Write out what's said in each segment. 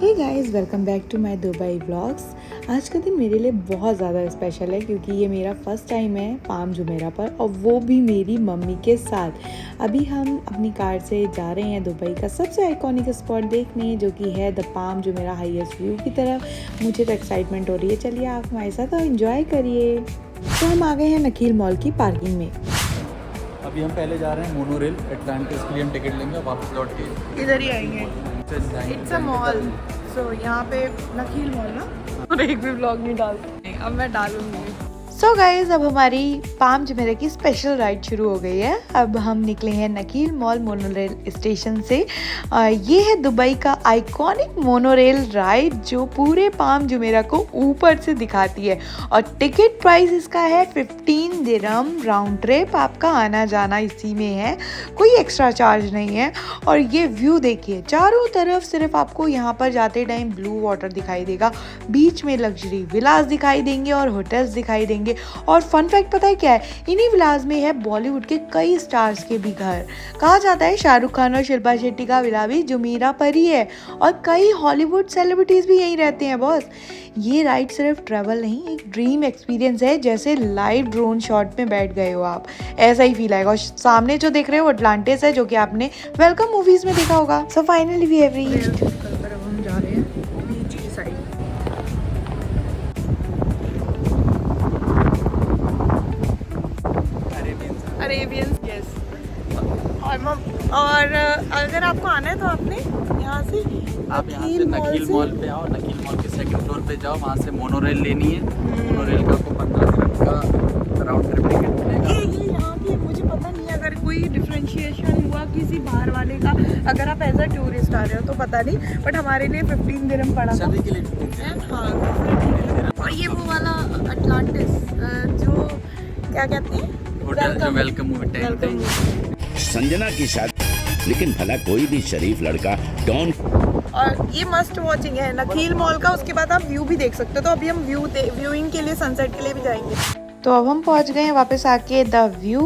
Hey guys, welcome back to my Dubai vlogs. आज का दिन मेरे लिए बहुत ज़्यादा स्पेशल है क्योंकि ये मेरा फर्स्ट टाइम है पाम जुमेरा पर, और वो भी मेरी मम्मी के साथ। अभी हम अपनी कार से जा रहे हैं दुबई का सबसे आइकॉनिक स्पॉट देखने, जो कि है the palm Jumeirah highest view की तरफ। मुझे तो एक्साइटमेंट हो रही है, चलिए आप हमारे साथ एंजॉय करिए। तो हम आ गए हैं नकील मॉल की पार्किंग में। अभी हम पहले जा रहे हैं मोनोरेल एटलांटिस के लिए, हम टिकट लेंगे और वापस लौट के इधर ही आएंगे। इट्स अ मॉल, सो यहाँ पे नकील मॉल ना, और एक भी व्लॉग नहीं डालते, अब मैं डालूंगी। सो गाइज, अब हमारी पाम जुमेरा की स्पेशल राइड शुरू हो गई है। अब हम निकले हैं नकील मॉल मोनोरेल स्टेशन से। ये है दुबई का आइकॉनिक मोनोरेल राइड जो पूरे पाम जुमेरा को ऊपर से दिखाती है, और टिकट प्राइस इसका है 15 दिरहम राउंड ट्रिप। आपका आना जाना इसी में है, कोई एक्स्ट्रा चार्ज नहीं है। और ये व्यू देखिए, चारों तरफ सिर्फ आपको यहाँ पर जाते टाइम ब्लू वाटर दिखाई देगा, बीच में लग्जरी विलास दिखाई देंगे और होटल्स दिखाई देंगे। और फन फैक्ट पता है क्या है, इन्हीं विलास में है बॉलीवुड के कई स्टार्स के भी घर। कहा जाता है शाहरुख खान और शिल्पा शेट्टी का विला भी जुमेरा पर ही है, और कई हॉलीवुड सेलिब्रिटीज भी यहीं रहते हैं बॉस। ये राइड सिर्फ ट्रैवल नहीं, एक ड्रीम एक्सपीरियंस है, जैसे लाइव ड्रोन शॉट में बैठ गए हो आप, ऐसा ही फील आएगा। और सामने जो देख रहे हो वो अटलांटिस है, जो कि आपने वेलकम मूवीज में देखा होगा। So finally we have reached. हम जा रहे हैं बीच की साइड। Arabian, yes. और अगर आपको आना है तो आपने यहाँ से आप यहाँ से नकील मॉल पे आओ, नकील मॉल के सेकंड फ्लोर पे जाओ, वहाँ से मोनोरेल लेनी है। मोनोरेल का आपको 15 दिरहम का राउंड ट्रिप टिकट मिलेगा। ये यहाँ की मुझे पता नहीं है, अगर कोई डिफरेंशिएशन हुआ किसी बाहर वाले का, अगर आप एज अ टूरिस्ट आ रहे हो तो पता नहीं, बट हमारे लिए 15 दिरहम पड़ा था सभी के लिए। हाँ। और ये वो वाला अटलांटिस जो क्या कहते हैं, होटल जो वेलकम होटल। संजना की शादी, लेकिन भला कोई भी शरीफ लड़का डॉन। और ये मस्ट वॉचिंग है नकील मॉल का। उसके बाद आप व्यू भी देख सकते हो। तो अभी हम व्यूइंग के लिए, सनसेट के लिए भी जाएंगे। तो अब हम पहुंच गए हैं वापस आके द व्यू।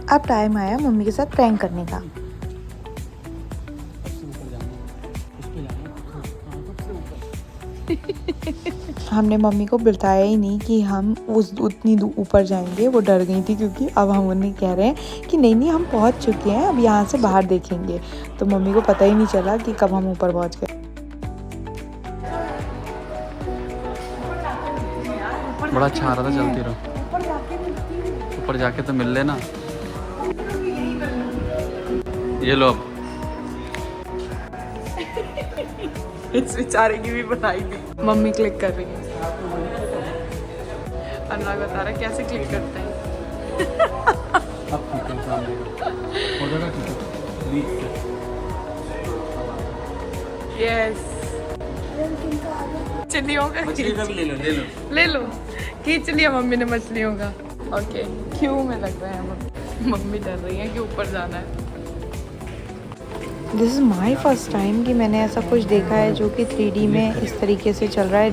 अब टाइम आया मम्मी के साथ प्रैंक करने का। हमने मम्मी को बताया ही नहीं कि हम उतनी ऊपर जाएंगे। वो डर गई थी, क्योंकि अब हम उन्हें कह रहे हैं कि नहीं हम पहुंच चुके हैं, अब यहाँ से बाहर देखेंगे। तो मम्मी को पता ही नहीं चला कि कब हम ऊपर पहुंच गए। बड़ा अच्छा आ रहा था, चलती रहो। ऊपर जाके तो मिल लेना। ये लो, अब इस बेचारे की भी बनाई थी। मम्मी क्लिक कर रही है, अनुराग बता रहा है कैसे क्लिक करते हैं। अब ठीक है, सामने हो जाएगा। ठीक है, यस। मछलियों का ले लो खींच लिया मम्मी ने मछलियों का। ओके, क्यों में लग रहा है मम्मी डर रही है कि ऊपर जाना है। This is my first time कि मैंने ऐसा कुछ देखा है जो कि 3D में इस तरीके से चल रहा है।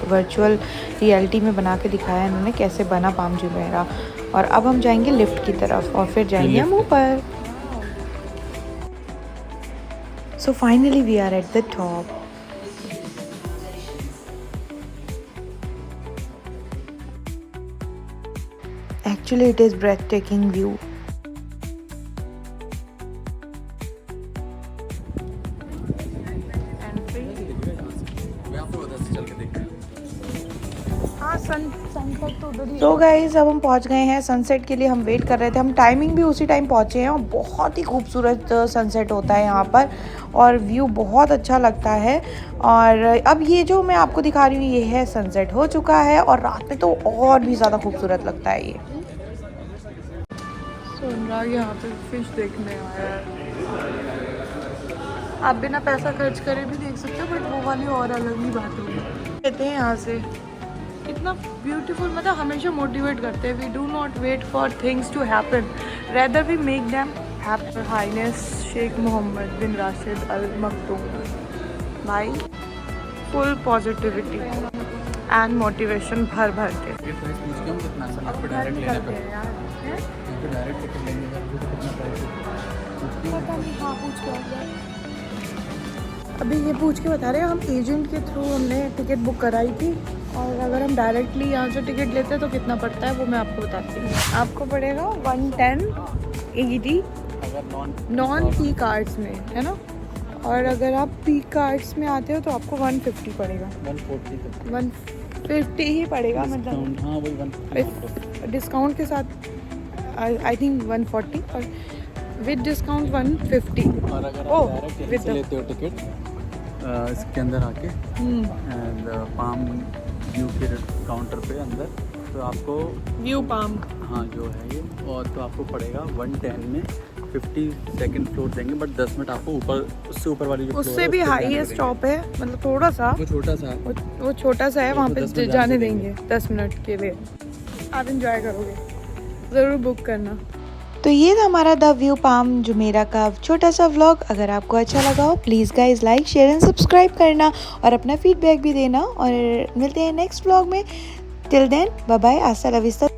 वर्चुअल रियलिटी में बना के दिखाया है इन्होंने कैसे बना पाम जुमेरा। और अब हम जाएंगे लिफ्ट की तरफ, और फिर जाएंगे हम ऊपर। So finally we are at the top. Actually, it is breathtaking view. तो गाइज, अब हम पहुंच गए हैं सनसेट के लिए। हम वेट कर रहे थे, हम टाइमिंग भी उसी टाइम पहुंचे हैं, और बहुत ही खूबसूरत सनसेट होता है यहाँ पर, और व्यू बहुत अच्छा लगता है। और अब ये जो मैं आपको दिखा रही हूँ, ये है सनसेट हो चुका है, और रात में तो और भी ज़्यादा खूबसूरत लगता है ये। अनुराग यहाँ पे फिश देखने आया है। आप बिना पैसा खर्च करे भी देख सकते हो, बट वो वाली और अलग ही बात होगी। कहते हैं यहाँ से इतना ब्यूटीफुल, मतलब हमेशा मोटिवेट करते हैं। We do not wait for things to happen, rather we make them happen. Highness Sheikh Mohammed bin Rashid Al Maktoum भाई, फुल पॉजिटिविटी एंड मोटिवेशन भर भर के। डायरेक्ट टिकट लेंगे, पता नहीं। हाँ, पूछ के अभी ये पूछ के बता रहे हैं, हम एजेंट के थ्रू हमने टिकट बुक कराई थी, और अगर हम डायरेक्टली यहाँ से टिकट लेते हैं तो कितना पड़ता है वो मैं आपको बताती हूँ। आपको पड़ेगा 110 AED अगर नॉन पी कार्ड्स में, है ना, और अगर आप पी कार्ड्स में आते हो तो आपको 150 पड़ेगा, 150 ही पड़ेगा, मतलब हाँ वही डिस्काउंट के साथ आई थिंक 140 और विद डिस्काउंट 150। और अगर ओह, आप डायरेक्ट with the- लेते हो टिकट इसके अंदर आके एंड पाम व्यू के काउंटर पे अंदर, तो आपको व्यू पाम, हाँ जो है ये, और तो आपको पड़ेगा 110 में 50 सेकंड फ्लोर देंगे, बट 10 मिनट आपको ऊपर, उससे ऊपर वाली जो floor उससे है, भी उस पे जाने हाईएस्ट देंगे। स्टॉप है, मतलब थोड़ा सा वो छोटा सा है। वो छोटा सा है, तो वहाँ उसको पे 10 मिनट जाने जाने देंगे 10 मिनट के लिए। आप इंजॉय करोगे, ज़रूर बुक करना। तो ये था हमारा द व्यू पाम जुमेरा का छोटा सा व्लॉग। अगर आपको अच्छा लगा हो please guys like share and subscribe करना और अपना फीडबैक भी देना, और मिलते हैं नेक्स्ट व्लॉग में। टिल देन बाय बाय, हasta la vista।